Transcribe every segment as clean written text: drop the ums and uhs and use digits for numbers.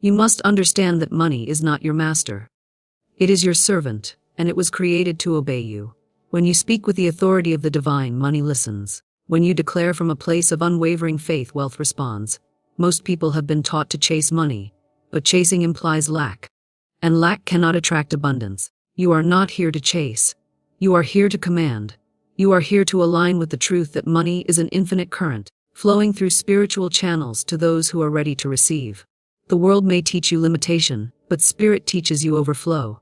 You must understand that money is not your master. It is your servant, and it was created to obey you. When you speak with the authority of the divine, money listens. When you declare from a place of unwavering faith, wealth responds. Most people have been taught to chase money, but chasing implies lack. And lack cannot attract abundance. You are not here to chase. You are here to command. You are here to align with the truth that money is an infinite current, flowing through spiritual channels to those who are ready to receive. The world may teach you limitation, but spirit teaches you overflow.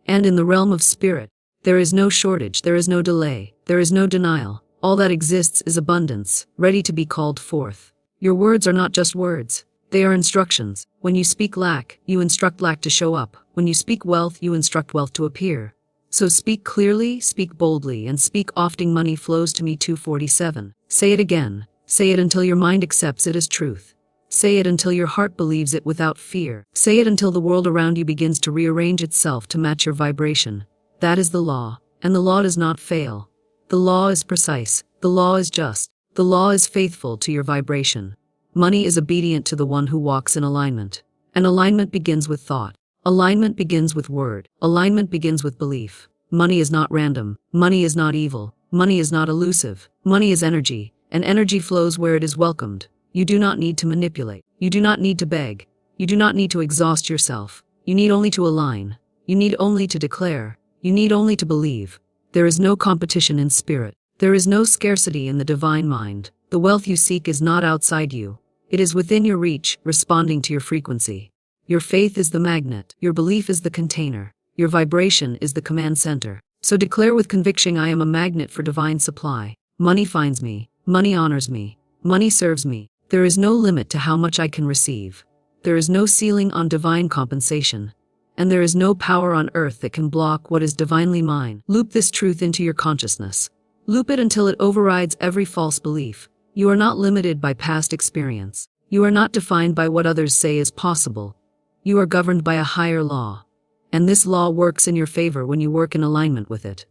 And in the realm of spirit, there is no shortage, there is no delay, there is no denial. All that exists is abundance, ready to be called forth. Your words are not just words, they are instructions. When you speak lack, you instruct lack to show up. When you speak wealth, you instruct wealth to appear. So speak clearly, speak boldly, and speak often. Money flows to me. 247. Say it again. Say it until your mind accepts it as truth. Say it until your heart believes it without fear. Say it until the world around you begins to rearrange itself to match your vibration. That is the law, and the law does not fail. The law is precise. The law is just. The law is faithful to your vibration. Money is obedient to the one who walks in alignment. And alignment begins with thought. Alignment begins with word. Alignment begins with belief. Money is not random. Money is not evil. Money is not elusive. Money is energy, and energy flows where it is welcomed. You do not need to manipulate. You do not need to beg. You do not need to exhaust yourself. You need only to align. You need only to declare. You need only to believe. There is no competition in spirit. There is no scarcity in the divine mind. The wealth you seek is not outside you. It is within your reach, responding to your frequency. Your faith is the magnet. Your belief is the container. Your vibration is the command center. So declare with conviction, I am a magnet for divine supply. Money finds me. Money honors me. Money serves me. There is no limit to how much I can receive. There is no ceiling on divine compensation. And there is no power on earth that can block what is divinely mine. Loop this truth into your consciousness. Loop it until it overrides every false belief. You are not limited by past experience. You are not defined by what others say is possible. You are governed by a higher law. And this law works in your favor when you work in alignment with it.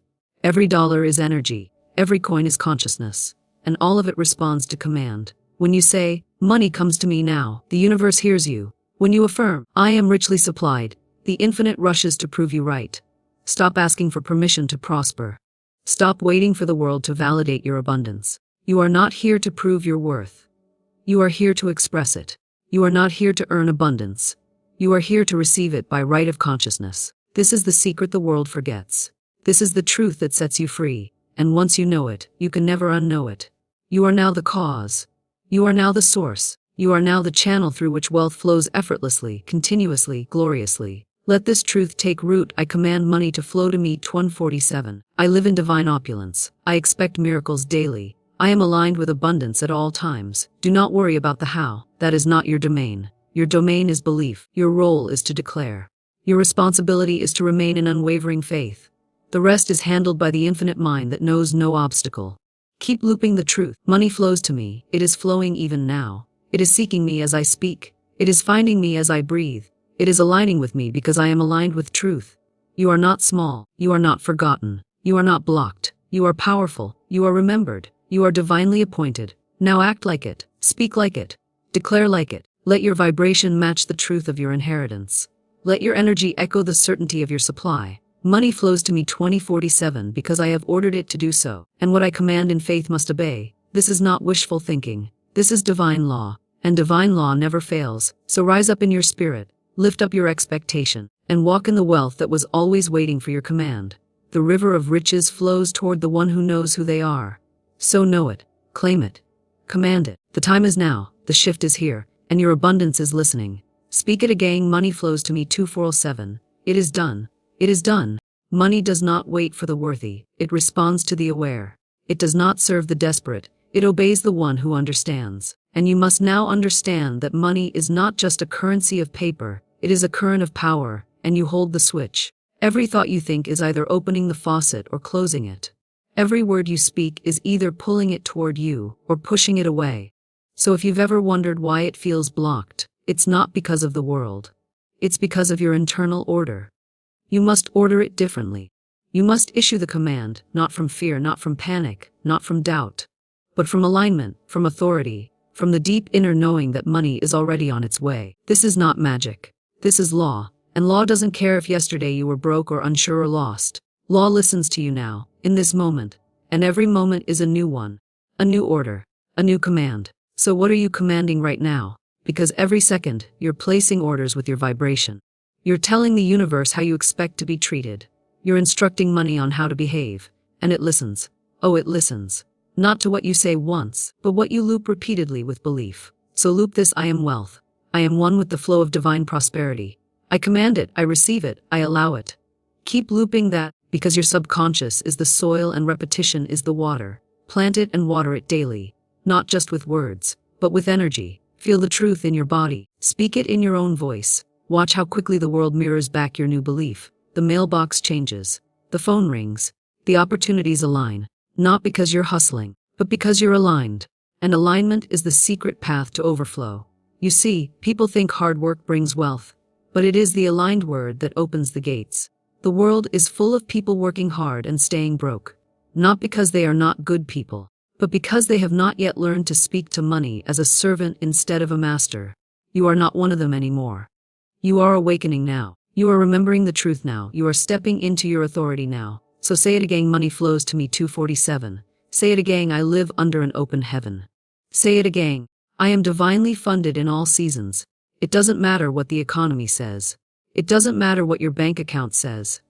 Every dollar is energy. Every coin is consciousness. And all of it responds to command. When you say, money comes to me now, the universe hears you. When you affirm, I am richly supplied, the infinite rushes to prove you right. Stop asking for permission to prosper. Stop waiting for the world to validate your abundance. You are not here to prove your worth. You are here to express it. You are not here to earn abundance. You are here to receive it by right of consciousness. This is the secret the world forgets. This is the truth that sets you free. And once you know it, you can never unknow it. You are now the cause. You are now the source. You are now the channel through which wealth flows effortlessly, continuously, gloriously. Let this truth take root. I command money to flow to me. 147. I live in divine opulence. I expect miracles daily. I am aligned with abundance at all times. Do not worry about the how. That is not your domain. Your domain is belief. Your role is to declare. Your responsibility is to remain in unwavering faith. The rest is handled by the infinite mind that knows no obstacle. Keep looping the truth. Money flows to me. It is flowing even now. It is seeking me as I speak. It is finding me as I breathe. It is aligning with me because I am aligned with truth. You are not small. You are not forgotten. You are not blocked. You are powerful. You are remembered. You are divinely appointed. Now act like it. Speak like it. Declare like it. Let your vibration match the truth of your inheritance. Let your energy echo the certainty of your supply. Money flows to me. 2047 because I have ordered it to do so. And what I command in faith must obey. This is not wishful thinking. This is divine law. And divine law never fails. So rise up in your spirit. Lift up your expectation. And walk in the wealth that was always waiting for your command. The river of riches flows toward the one who knows who they are. So know it. Claim it. Command it. The time is now. The shift is here. And your abundance is listening. Speak it again. Money flows to me. 247. It is done. It is done. Money does not wait for the worthy. It responds to the aware. It does not serve the desperate. It obeys the one who understands. And you must now understand that money is not just a currency of paper. It is a current of power, and you hold the switch. Every thought you think is either opening the faucet or closing it. Every word you speak is either pulling it toward you or pushing it away. So if you've ever wondered why it feels blocked, it's not because of the world. It's because of your internal order. You must order it differently. You must issue the command, not from fear, not from panic, not from doubt, but from alignment, from authority, from from the deep inner knowing that money is already on its way. This is not magic. This is law, and law doesn't care if yesterday you were broke or unsure or lost. Law listens to you now, in this moment, and every moment is a new one, a new order, a new command. So what are you commanding right now? Because every second, you're placing orders with your vibration. You're telling the universe how you expect to be treated. You're instructing money on how to behave, and it listens. Oh, it listens. Not to what you say once, but what you loop repeatedly with belief. So loop this: I am wealth. I am one with the flow of divine prosperity. I command it, I receive it, I allow it. Keep looping that, because your subconscious is the soil and repetition is the water. Plant it and water it daily, not just with words, but with energy. Feel the truth in your body. Speak it in your own voice. Watch how quickly the world mirrors back your new belief. The mailbox changes. The phone rings. The opportunities align. Not because you're hustling, but because you're aligned. And alignment is the secret path to overflow. You see, people think hard work brings wealth, but it is the aligned word that opens the gates. The world is full of people working hard and staying broke, not because they are not good people, but because they have not yet learned to speak to money as a servant instead of a master. You are not one of them anymore. You are awakening now. You are remembering the truth now. You are stepping into your authority now. So say it again: money flows to me 247. Say it again: I live under an open heaven. Say it again: I am divinely funded in all seasons. It doesn't matter what the economy says. It doesn't matter what your bank account says.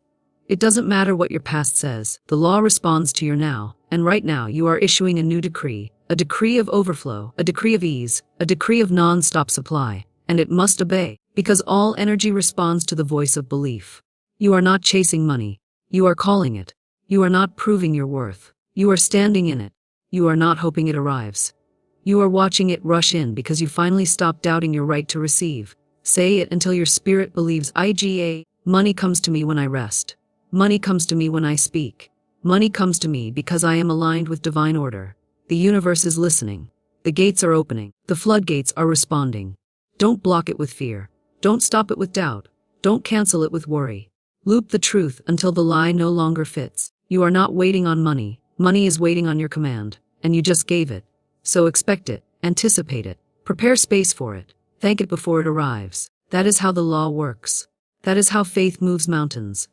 It doesn't matter what your past says. The law responds to your now, and right now you are issuing a new decree, a decree of overflow, a decree of ease, a decree of non-stop supply, and it must obey, because all energy responds to the voice of belief. You are not chasing money. You are calling it. You are not proving your worth. You are standing in it. You are not hoping it arrives. You are watching it rush in because you finally stopped doubting your right to receive. Say it until your spirit believes. IGA, money comes to me when I rest. Money comes to me when I speak. Money comes to me because I am aligned with divine order. The universe is listening. The gates are opening. The floodgates are responding. Don't block it with fear. Don't stop it with doubt. Don't cancel it with worry. Loop the truth until the lie no longer fits. You are not waiting on money. Money is waiting on your command, and you just gave it. So expect it, anticipate it, prepare space for it, thank it before it arrives. That is how the law works. That is how faith moves mountains.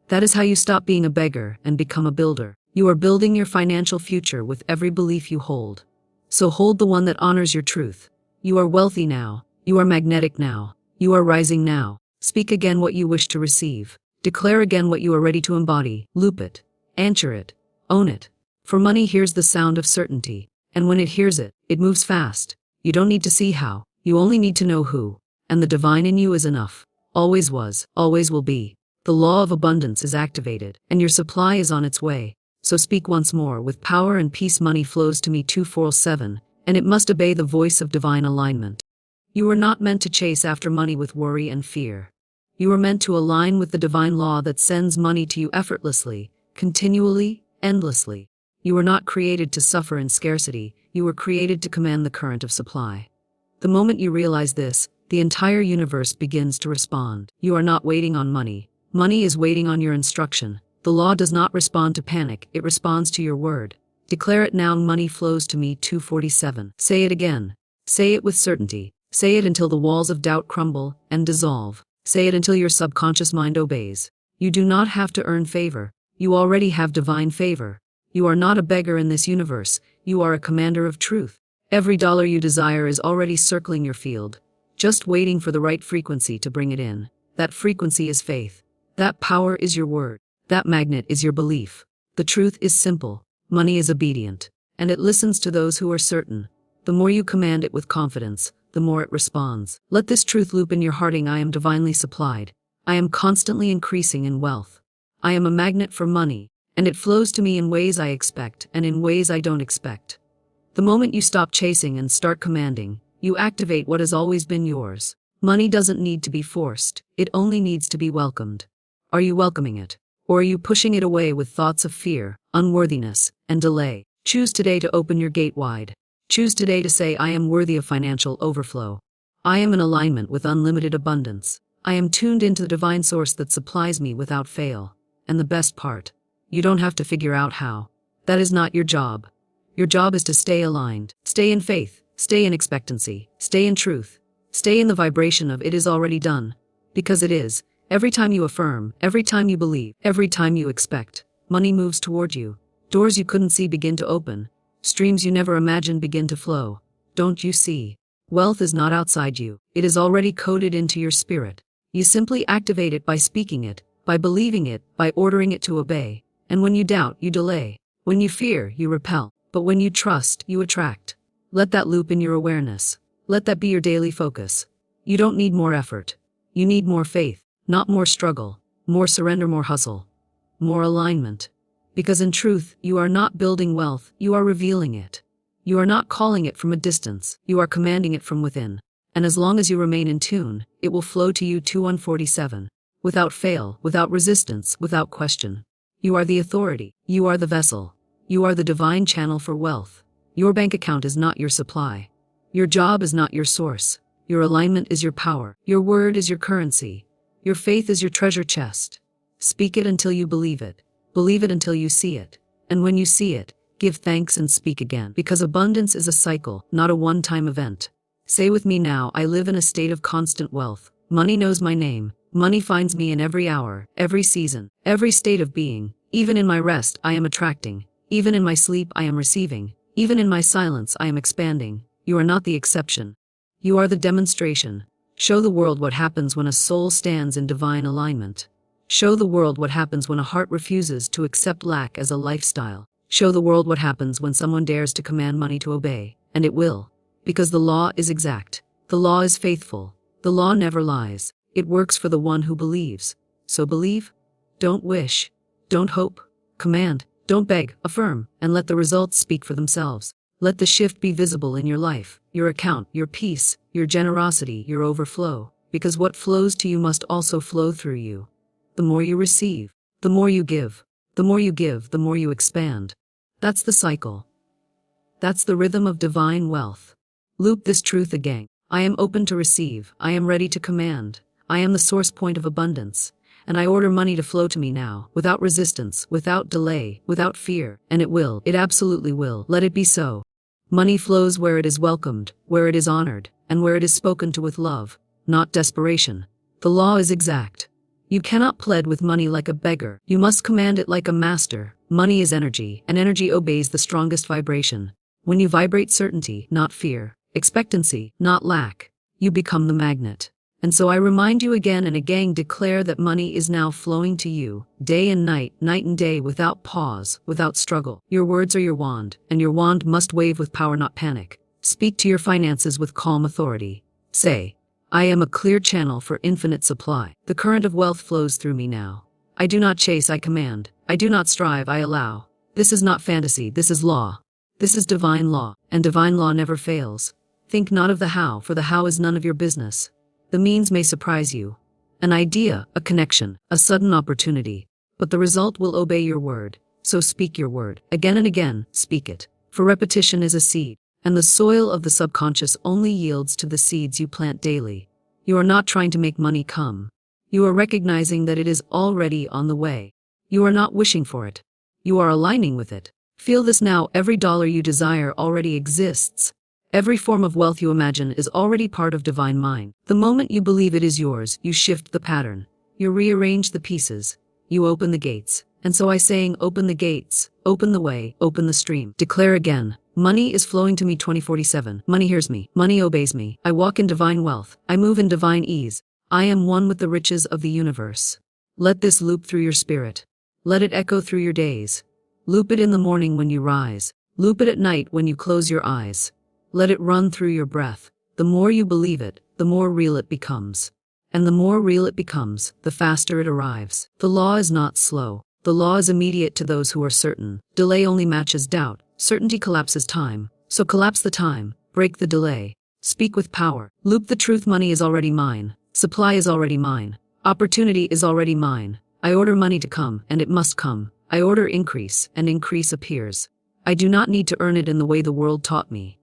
That is how you stop being a beggar and become a builder. You are building your financial future with every belief you hold. So hold the one that honors your truth. You are wealthy now. You are magnetic now. You are rising now. Speak again what you wish to receive. Declare again what you are ready to embody. Loop it. Answer it. Own it. For money hears the sound of certainty. And when it hears it, it moves fast. You don't need to see how. You only need to know who. And the divine in you is enough. Always was. Always will be. The law of abundance is activated, and your supply is on its way. So speak once more with power and peace. Money flows to me 247, and it must obey the voice of divine alignment. You were not meant to chase after money with worry and fear. You were meant to align with the divine law that sends money to you effortlessly, continually, endlessly. You were not created to suffer in scarcity. You were created to command the current of supply. The moment you realize this, the entire universe begins to respond. You are not waiting on money. Money is waiting on your instruction. The law does not respond to panic. It responds to your word. Declare it now. Money flows to me 247. Say it again. Say it with certainty. Say it until the walls of doubt crumble and dissolve. Say it until your subconscious mind obeys. You do not have to earn favor. You already have divine favor. You are not a beggar in this universe. You are a commander of truth. Every dollar you desire is already circling your field, just waiting for the right frequency to bring it in. That frequency is faith. That power is your word. That magnet is your belief. The truth is simple. Money is obedient, and it listens to those who are certain. The more you command it with confidence, the more it responds. Let this truth loop in your hearting. I am divinely supplied. I am constantly increasing in wealth. I am a magnet for money, and it flows to me in ways I expect and in ways I don't expect. The moment you stop chasing and start commanding, you activate what has always been yours. Money doesn't need to be forced. It only needs to be welcomed. Are you welcoming it? Or are you pushing it away with thoughts of fear, unworthiness, and delay? Choose today to open your gate wide. Choose today to say, I am worthy of financial overflow. I am in alignment with unlimited abundance. I am tuned into the divine source that supplies me without fail. And the best part, you don't have to figure out how. That is not your job. Your job is to stay aligned, stay in faith, Stay in expectancy. Stay in truth. Stay in the vibration of it is already done. Because it is. Every time you affirm, every time you believe, every time you expect, money moves toward you. Doors you couldn't see begin to open. Streams you never imagined begin to flow. Don't you see? Wealth is not outside you. It is already coded into your spirit. You simply activate it by speaking it, by believing it, by ordering it to obey. And when you doubt, you delay. When you fear, you repel. But when you trust, you attract. Let that loop in your awareness. Let that be your daily focus. You don't need more effort. You need more faith, not more struggle, more surrender, more hustle, more alignment. Because in truth, you are not building wealth, you are revealing it. You are not calling it from a distance, you are commanding it from within. And as long as you remain in tune, it will flow to you 2147. Without fail, without resistance, without question. You are the authority. You are the vessel. You are the divine channel for wealth. Your bank account is not your supply. Your job is not your source. Your alignment is your power. Your word is your currency. Your faith is your treasure chest. Speak it until you believe it. Believe it until you see it. And when you see it, give thanks and speak again. Because abundance is a cycle, not a one-time event. Say with me now, I live in a state of constant wealth. Money knows my name. Money finds me in every hour, every season, every state of being. Even in my rest, I am attracting. Even in my sleep, I am receiving. Even in my silence, I am expanding. You are not the exception. You are the demonstration. Show the world what happens when a soul stands in divine alignment. Show the world what happens when a heart refuses to accept lack as a lifestyle. Show the world what happens when someone dares to command money to obey. And it will. Because the law is exact. The law is faithful. The law never lies. It works for the one who believes. So believe. Don't wish. Don't hope. Command. Don't beg. Affirm. And let the results speak for themselves. Let the shift be visible in your life, your account, your peace, your generosity, your overflow. Because what flows to you must also flow through you. The more you receive, the more you give. The more you give, the more you expand. That's the cycle. That's the rhythm of divine wealth. Loop this truth again. I am open to receive. I am ready to command. I am the source point of abundance. And I order money to flow to me now, without resistance, without delay, without fear. And it will. It absolutely will. Let it be so. Money flows where it is welcomed, where it is honored, and where it is spoken to with love, not desperation. The law is exact. You cannot plead with money like a beggar. You must command it like a master. Money is energy, and energy obeys the strongest vibration. When you vibrate certainty, not fear, expectancy, not lack, you become the magnet. And so I remind you again and again, declare that money is now flowing to you, day and night and day, without pause, without struggle. Your words are your wand, and your wand must wave with power, not panic. Speak to your finances with calm authority. Say, I am a clear channel for infinite supply. The current of wealth flows through me now. I do not chase, I command. I do not strive, I allow. This is not fantasy, this is law. This is divine law, and divine law never fails. Think not of the how, for the how is none of your business. The means may surprise you. An idea, a connection, a sudden opportunity. But the result will obey your word. So speak your word. Again and again, speak it. For repetition is a seed, and the soil of the subconscious only yields to the seeds you plant daily. You are not trying to make money come. You are recognizing that it is already on the way. You are not wishing for it. You are aligning with it. Feel this now. Every dollar you desire already exists. Every form of wealth you imagine is already part of divine mind. The moment you believe it is yours, you shift the pattern. You rearrange the pieces. You open the gates. And so I saying, open the gates, open the way, open the stream. Declare again, money is flowing to me 2047. Money hears me. Money obeys me. I walk in divine wealth. I move in divine ease. I am one with the riches of the universe. Let this loop through your spirit. Let it echo through your days. Loop it in the morning when you rise. Loop it at night when you close your eyes. Let it run through your breath. The more you believe it, the more real it becomes. And the more real it becomes, the faster it arrives. The law is not slow. The law is immediate to those who are certain. Delay only matches doubt. Certainty collapses time. So collapse the time. Break the delay. Speak with power. Loop the truth. Money is already mine. Supply is already mine. Opportunity is already mine. I order money to come, and it must come. I order increase, and increase appears. I do not need to earn it in the way the world taught me.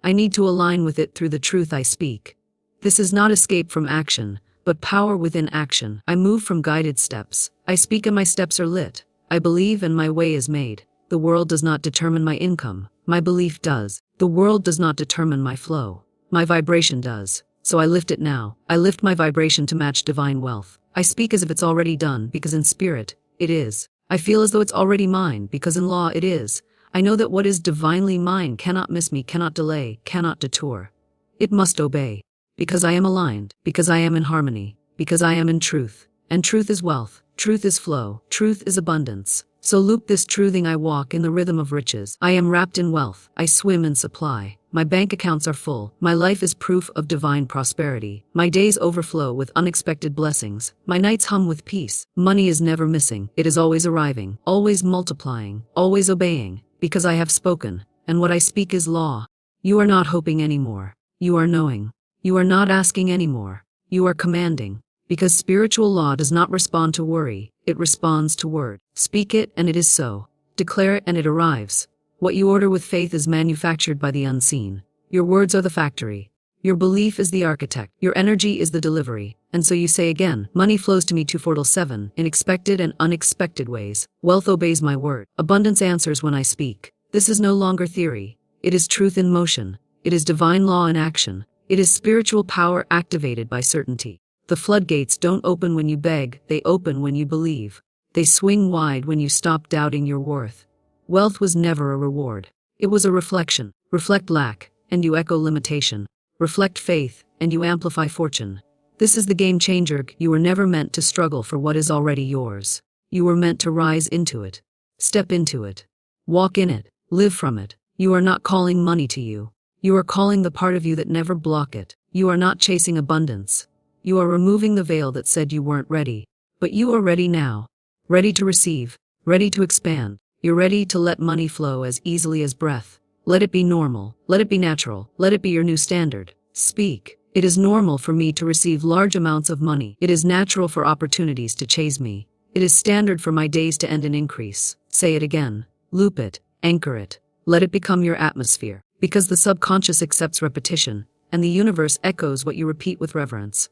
I need to align with it through the truth I speak. This is not escape from action, but power within action. I move from guided steps. I speak and my steps are lit. I believe and my way is made. The world does not determine my income. My belief does. The world does not determine my flow. My vibration does. So I lift it now. I lift my vibration to match divine wealth. I speak as if it's already done, because in spirit, it is. I feel as though it's already mine, because in law it is. I know that what is divinely mine cannot miss me, cannot delay, cannot detour. It must obey. Because I am aligned, because I am in harmony, because I am in truth. And truth is wealth, truth is flow, truth is abundance. So loop this truthing. I walk in the rhythm of riches. I am wrapped in wealth. I swim in supply. My bank accounts are full. My life is proof of divine prosperity. My days overflow with unexpected blessings. My nights hum with peace. Money is never missing. It is always arriving, always multiplying, always obeying, because I have spoken, and what I speak is law. You are not hoping anymore. You are knowing. You are not asking anymore. You are commanding. Because spiritual law does not respond to worry, it responds to word. Speak it and it is so. Declare it and it arrives. What you order with faith is manufactured by the unseen. Your words are the factory. Your belief is the architect. Your energy is the delivery. And so you say again, money flows to me 247 in expected and unexpected ways. Wealth obeys my word. Abundance answers when I speak. This is no longer theory. It is truth in motion. It is divine law in action. It is spiritual power activated by certainty. The floodgates don't open when you beg, they open when you believe. They swing wide when you stop doubting your worth. Wealth was never a reward. It was a reflection. Reflect lack, and you echo limitation. Reflect faith, and you amplify fortune. This is the game changer. You were never meant to struggle for what is already yours. You were meant to rise into it. Step into it. Walk in it. Live from it. You are not calling money to you. You are calling the part of you that never block it. You are not chasing abundance. You are removing the veil that said you weren't ready. But you are ready now. Ready to receive. Ready to expand. You're ready to let money flow as easily as breath. Let it be normal. Let it be natural. Let it be your new standard. Speak. It is normal for me to receive large amounts of money. It is natural for opportunities to chase me. It is standard for my days to end in increase. Say it again. Loop it. Anchor it. Let it become your atmosphere. Because the subconscious accepts repetition, and the universe echoes what you repeat with reverence.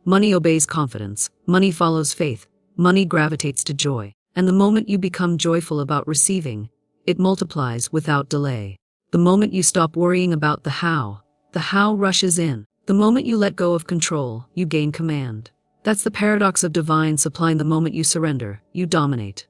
Money obeys confidence. Money follows faith. Money gravitates to joy. And the moment you become joyful about receiving, it multiplies without delay. The moment you stop worrying about the how rushes in. The moment you let go of control, you gain command. That's the paradox of divine supply. The moment you surrender, you dominate.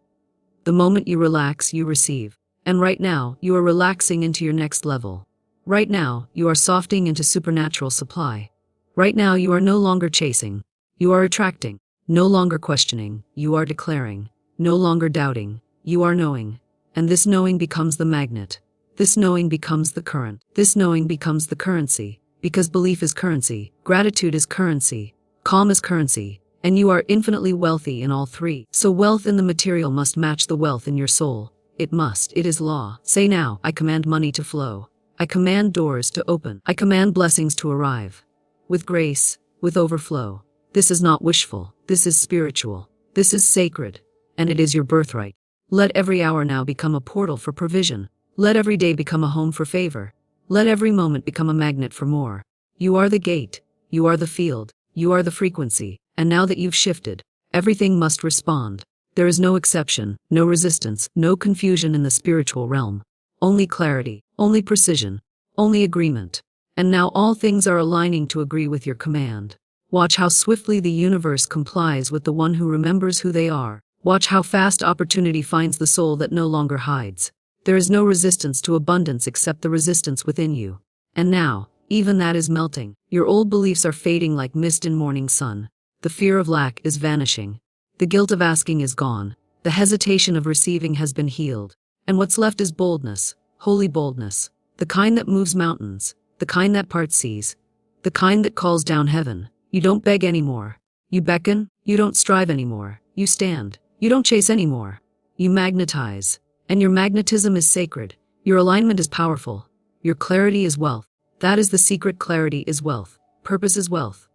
The moment you relax, you receive. And right now, you are relaxing into your next level. Right now, you are softening into supernatural supply. Right now, you are no longer chasing. You are attracting. No longer questioning. You are declaring. No longer doubting. You are knowing. And this knowing becomes the magnet. This knowing becomes the current. This knowing becomes the currency. Because belief is currency. Gratitude is currency. Calm is currency. And you are infinitely wealthy in all three. So wealth in the material must match the wealth in your soul. It must. It is law. Say now, I command money to flow. I command doors to open. I command blessings to arrive. With grace, with overflow. This is not wishful. This is spiritual. This is sacred. And it is your birthright. Let every hour now become a portal for provision. Let every day become a home for favor. Let every moment become a magnet for more. You are the gate. You are the field. You are the frequency. And now that you've shifted, everything must respond. There is no exception, no resistance, no confusion in the spiritual realm. Only clarity, only precision, only agreement. And now all things are aligning to agree with your command. Watch how swiftly the universe complies with the one who remembers who they are. Watch how fast opportunity finds the soul that no longer hides. There is no resistance to abundance except the resistance within you. And now, even that is melting. Your old beliefs are fading like mist in morning sun. The fear of lack is vanishing. The guilt of asking is gone. The hesitation of receiving has been healed. And what's left is boldness, holy boldness. The kind that moves mountains. The kind that parts seas. The kind that calls down heaven. You don't beg anymore. You beckon. You don't strive anymore. You stand. You don't chase anymore. You magnetize. And your magnetism is sacred. Your alignment is powerful. Your clarity is wealth. That is the secret. Clarity is wealth. Purpose is wealth.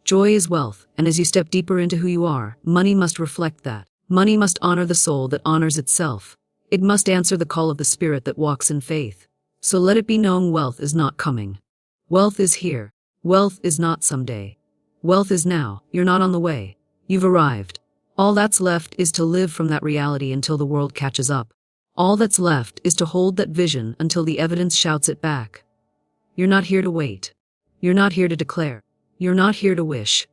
Joy is wealth. And as you step deeper into who you are, money must reflect that. Money must honor the soul that honors itself. It must answer the call of the spirit that walks in faith. So let it be known, wealth is not coming. Wealth is here. Wealth is not someday. Wealth is now. You're not on the way. You've arrived. All that's left is to live from that reality until the world catches up. All that's left is to hold that vision until the evidence shouts it back. You're not here to wait. You're not here to declare. You're not here to wish.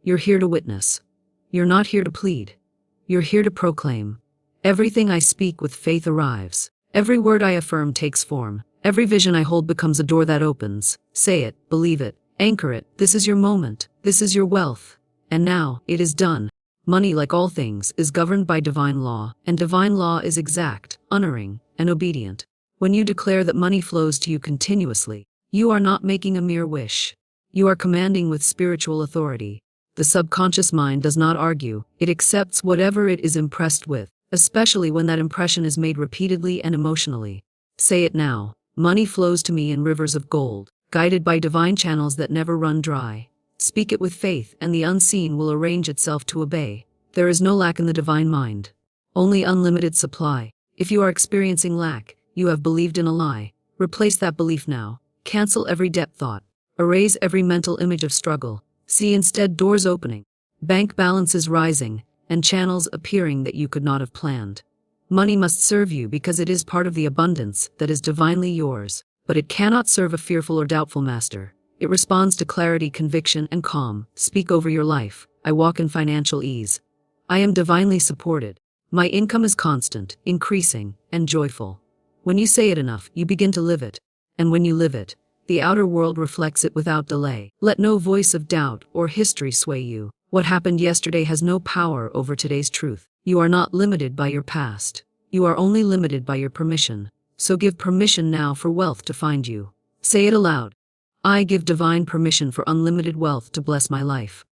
You're here to witness. You're not here to plead. You're here to proclaim. Everything I speak with faith arrives. Every word I affirm takes form. Every vision I hold becomes a door that opens. Say it, believe it, anchor it. This is your moment. This is your wealth. And now, it is done. Money, like all things, is governed by divine law, and divine law is exact, honoring, and obedient. When you declare that money flows to you continuously, you are not making a mere wish. You are commanding with spiritual authority. The subconscious mind does not argue, it accepts whatever it is impressed with, especially when that impression is made repeatedly and emotionally. Say it now. Money flows to me in rivers of gold, guided by divine channels that never run dry. Speak it with faith, and the unseen will arrange itself to obey. There is no lack in the divine mind. Only unlimited supply. If you are experiencing lack, you have believed in a lie. Replace that belief now. Cancel every debt thought. Erase every mental image of struggle. See instead doors opening, bank balances rising, and channels appearing that you could not have planned. Money must serve you because it is part of the abundance that is divinely yours, but it cannot serve a fearful or doubtful master. It responds to clarity, conviction, and calm. Speak over your life. I walk in financial ease. I am divinely supported. My income is constant, increasing, and joyful. When you say it enough, you begin to live it. And when you live it, the outer world reflects it without delay. Let no voice of doubt or history sway you. What happened yesterday has no power over today's truth. You are not limited by your past. You are only limited by your permission. So give permission now for wealth to find you. Say it aloud. I give divine permission for unlimited wealth to bless my life.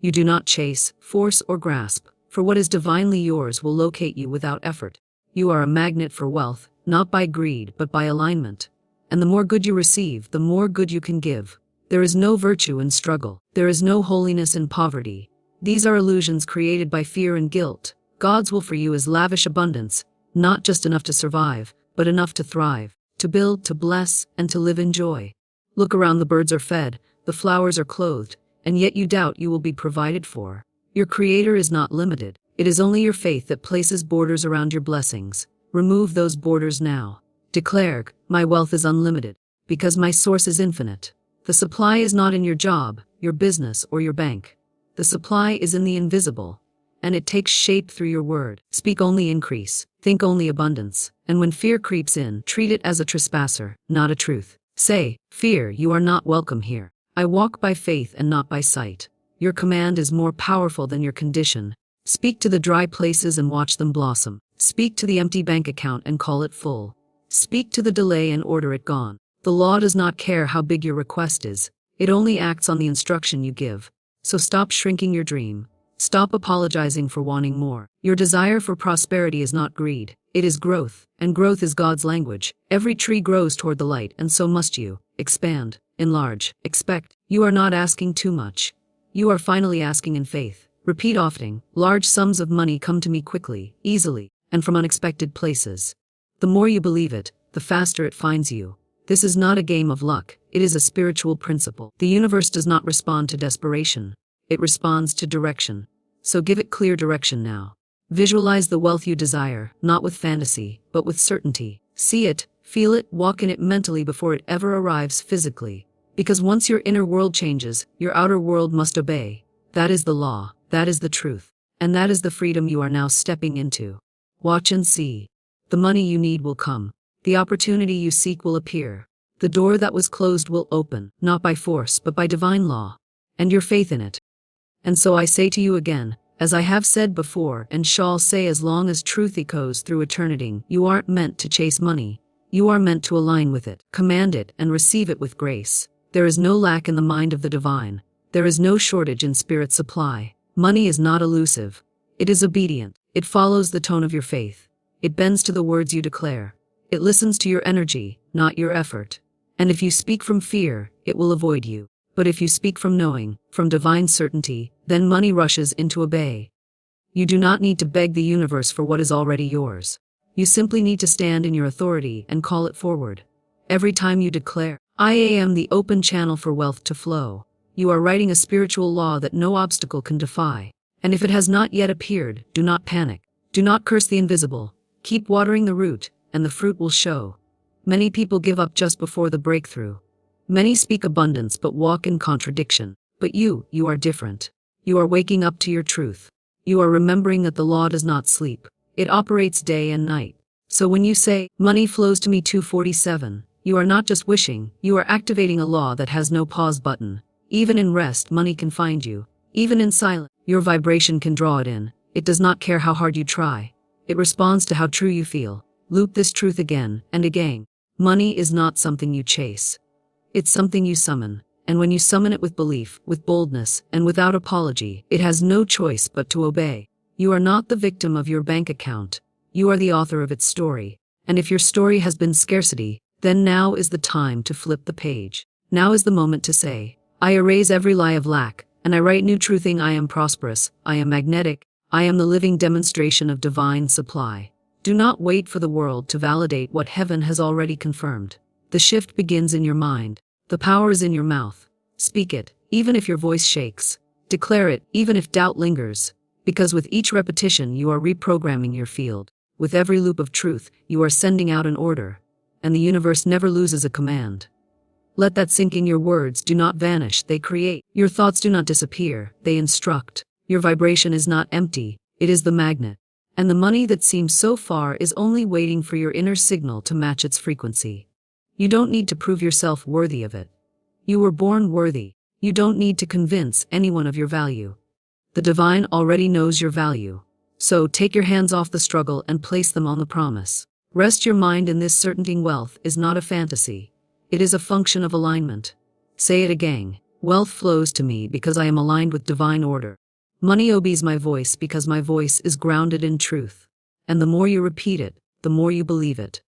You do not chase, force, or grasp, for what is divinely yours will locate you without effort. You are a magnet for wealth, not by greed but by alignment. And the more good you receive, the more good you can give. There is no virtue in struggle. There is no holiness in poverty. These are illusions created by fear and guilt. God's will for you is lavish abundance, not just enough to survive, but enough to thrive, to build, to bless, and to live in joy. Look around, the birds are fed, the flowers are clothed, and yet you doubt you will be provided for. Your Creator is not limited. It is only your faith that places borders around your blessings. Remove those borders now. Declare, my wealth is unlimited, because my source is infinite. The supply is not in your job, your business, or your bank. The supply is in the invisible, and it takes shape through your word. Speak only increase, think only abundance, and when fear creeps in, treat it as a trespasser, not a truth. Say, fear, you are not welcome here. I walk by faith and not by sight. Your command is more powerful than your condition. Speak to the dry places and watch them blossom. Speak to the empty bank account and call it full. Speak to the delay and order it gone. The law does not care how big your request is. It only acts on the instruction you give. So stop shrinking your dream. Stop apologizing for wanting more. Your desire for prosperity is not greed. It is growth, and growth is God's language. Every tree grows toward the light, and so must you. Expand, enlarge, expect. You are not asking too much. You are finally asking in faith. Repeat often. Large sums of money come to me quickly, easily, and from unexpected places. The more you believe it, the faster it finds you. This is not a game of luck. It is a spiritual principle. The universe does not respond to desperation. It responds to direction. So give it clear direction now. Visualize the wealth you desire, not with fantasy, but with certainty. See it, feel it, walk in it mentally before it ever arrives physically. Because once your inner world changes, your outer world must obey. That is the law, that is the truth, and that is the freedom you are now stepping into. Watch and see. The money you need will come. The opportunity you seek will appear. The door that was closed will open, not by force but by divine law, and your faith in it. And so I say to you again, as I have said before and shall say as long as truth echoes through eternity, you aren't meant to chase money. You are meant to align with it, command it, and receive it with grace. There is no lack in the mind of the divine. There is no shortage in spirit supply. Money is not elusive. It is obedient. It follows the tone of your faith. It bends to the words you declare. It listens to your energy, not your effort. And if you speak from fear, it will avoid you. But if you speak from knowing, from divine certainty, then money rushes into obey. You do not need to beg the universe for what is already yours. You simply need to stand in your authority and call it forward. Every time you declare, I am the open channel for wealth to flow, you are writing a spiritual law that no obstacle can defy. And if it has not yet appeared, do not panic. Do not curse the invisible. Keep watering the root, and the fruit will show. Many people give up just before the breakthrough. Many speak abundance but walk in contradiction. But you are different. You are waking up to your truth. You are remembering that the law does not sleep. It operates day and night. So when you say, money flows to me 247, you are not just wishing, you are activating a law that has no pause button. Even in rest, money can find you. Even in silence, your vibration can draw it in. It does not care how hard you try. It responds to how true you feel. Loop this truth again and again. Money is not something you chase. It's something you summon. And when you summon it with belief, with boldness, and without apology, it has no choice but to obey. You are not the victim of your bank account. You are the author of its story. And if your story has been scarcity, then now is the time to flip the page. Now is the moment to say, I erase every lie of lack, and I write new truthing. I am prosperous, I am magnetic, I am the living demonstration of divine supply. Do not wait for the world to validate what heaven has already confirmed. The shift begins in your mind. The power is in your mouth. Speak it, even if your voice shakes. Declare it, even if doubt lingers. Because with each repetition you are reprogramming your field. With every loop of truth, you are sending out an order. And the universe never loses a command. Let that sink in. Your words do not vanish, they create. Your thoughts do not disappear, they instruct. Your vibration is not empty, it is the magnet. And the money that seems so far is only waiting for your inner signal to match its frequency. You don't need to prove yourself worthy of it. You were born worthy. You don't need to convince anyone of your value. The divine already knows your value. So take your hands off the struggle and place them on the promise. Rest your mind in this certainty. Wealth is not a fantasy. It is a function of alignment. Say it again. Wealth flows to me because I am aligned with divine order. Money obeys my voice because my voice is grounded in truth. And the more you repeat it, the more you believe it.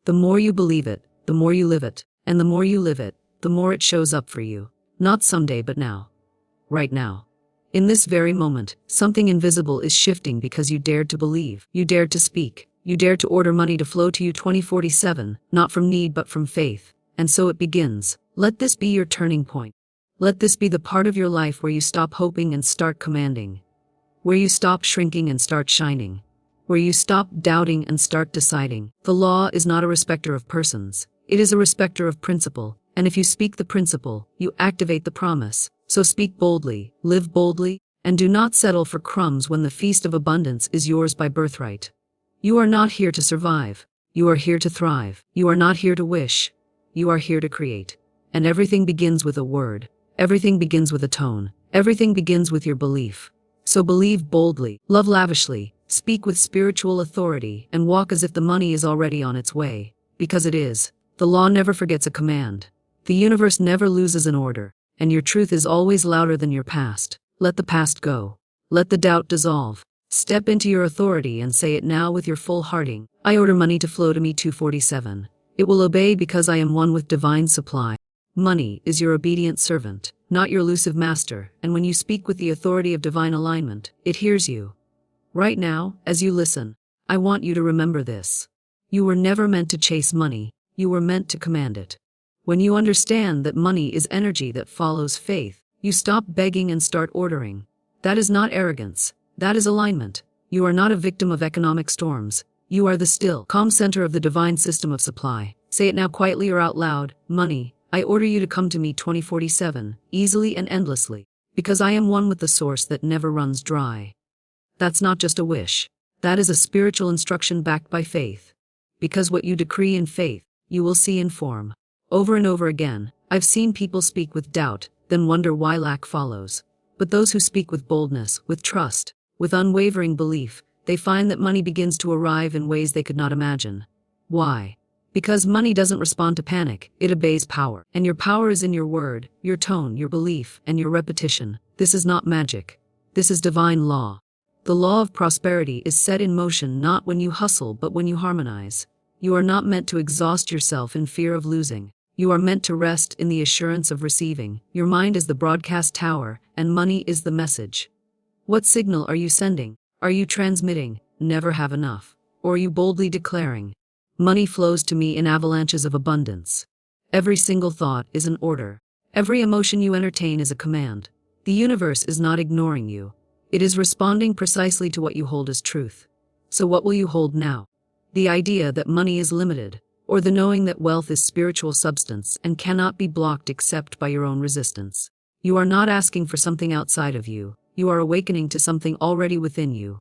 The more you believe it, the more you live it. And the more you live it, the more it shows up for you. Not someday, but now. Right now. In this very moment, something invisible is shifting because you dared to believe. You dared to speak. You dared to order money to flow to you 2047, not from need but from faith. And so it begins. Let this be your turning point. Let this be the part of your life where you stop hoping and start commanding. Where you stop shrinking and start shining. Where you stop doubting and start deciding. The law is not a respecter of persons. It is a respecter of principle. And if you speak the principle, you activate the promise. So speak boldly, live boldly, and do not settle for crumbs when the feast of abundance is yours by birthright. You are not here to survive. You are here to thrive. You are not here to wish. You are here to create. And everything begins with a word. Everything begins with a tone. Everything begins with your belief. So believe boldly, love lavishly, speak with spiritual authority, and walk as if the money is already on its way. Because it is. The law never forgets a command. The universe never loses an order. And your truth is always louder than your past. Let the past go. Let the doubt dissolve. Step into your authority and say it now with your full hearting. I order money to flow to me 247. It will obey because I am one with divine supply. Money is your obedient servant, not your elusive master, and when you speak with the authority of divine alignment, it hears you. Right now, as you listen, I want you to remember this. You were never meant to chase money, you were meant to command it. When you understand that money is energy that follows faith, you stop begging and start ordering. That is not arrogance, that is alignment. You are not a victim of economic storms. You are the still, calm center of the divine system of supply. Say it now quietly or out loud. Money, I order you to come to me 2047, easily and endlessly, because I am one with the source that never runs dry. That's not just a wish. That is a spiritual instruction backed by faith. Because what you decree in faith, you will see in form. Over and over again, I've seen people speak with doubt, then wonder why lack follows. But those who speak with boldness, with trust, with unwavering belief, they find that money begins to arrive in ways they could not imagine. Why? Because money doesn't respond to panic, it obeys power. And your power is in your word, your tone, your belief, and your repetition. This is not magic. This is divine law. The law of prosperity is set in motion not when you hustle but when you harmonize. You are not meant to exhaust yourself in fear of losing. You are meant to rest in the assurance of receiving. Your mind is the broadcast tower, and money is the message. What signal are you sending? Are you transmitting, never have enough? Or are you boldly declaring, money flows to me in avalanches of abundance? Every single thought is an order. Every emotion you entertain is a command. The universe is not ignoring you. It is responding precisely to what you hold as truth. So what will you hold now? The idea that money is limited, or the knowing that wealth is spiritual substance and cannot be blocked except by your own resistance. You are not asking for something outside of you, you are awakening to something already within you.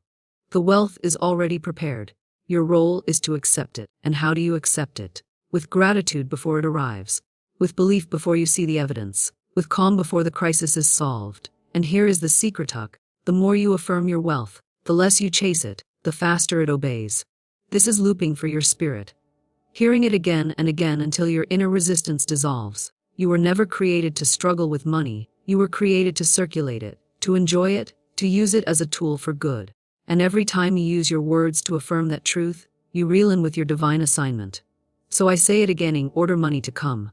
The wealth is already prepared. Your role is to accept it. And how do you accept it? With gratitude before it arrives, with belief before you see the evidence, with calm before the crisis is solved. And here is the secret hook: the more you affirm your wealth, the less you chase it, the faster it obeys. This is looping for your spirit, hearing it again and again until your inner resistance dissolves. You were never created to struggle with money, you were created to circulate it, to enjoy it, to use it as a tool for good. And every time you use your words to affirm that truth, you reel in with your divine assignment. So I say it again: in order money to come.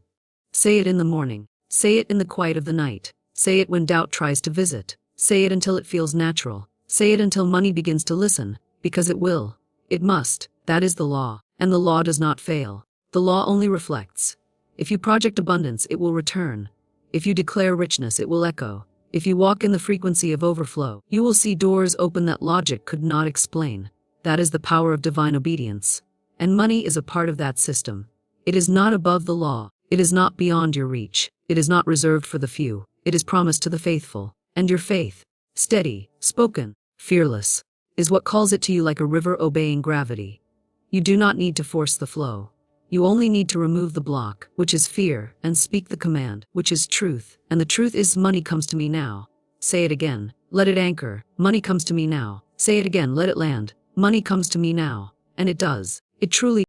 Say it in the morning, say it in the quiet of the night, say it when doubt tries to visit, say it until it feels natural, say it until money begins to listen, because it will. It must. That is the law. And the law does not fail. The law only reflects. If you project abundance, it will return. If you declare richness, it will echo. If you walk in the frequency of overflow, you will see doors open that logic could not explain. That is the power of divine obedience. And money is a part of that system. It is not above the law. It is not beyond your reach. It is not reserved for the few. It is promised to the faithful. And your faith, steady, spoken, fearless, is what calls it to you like a river obeying gravity. You do not need to force the flow. You only need to remove the block, which is fear, and speak the command, which is truth. And the truth is: money comes to me now. Say it again. Let it anchor. Money comes to me now. Say it again. Let it land. Money comes to me now. And it does. It truly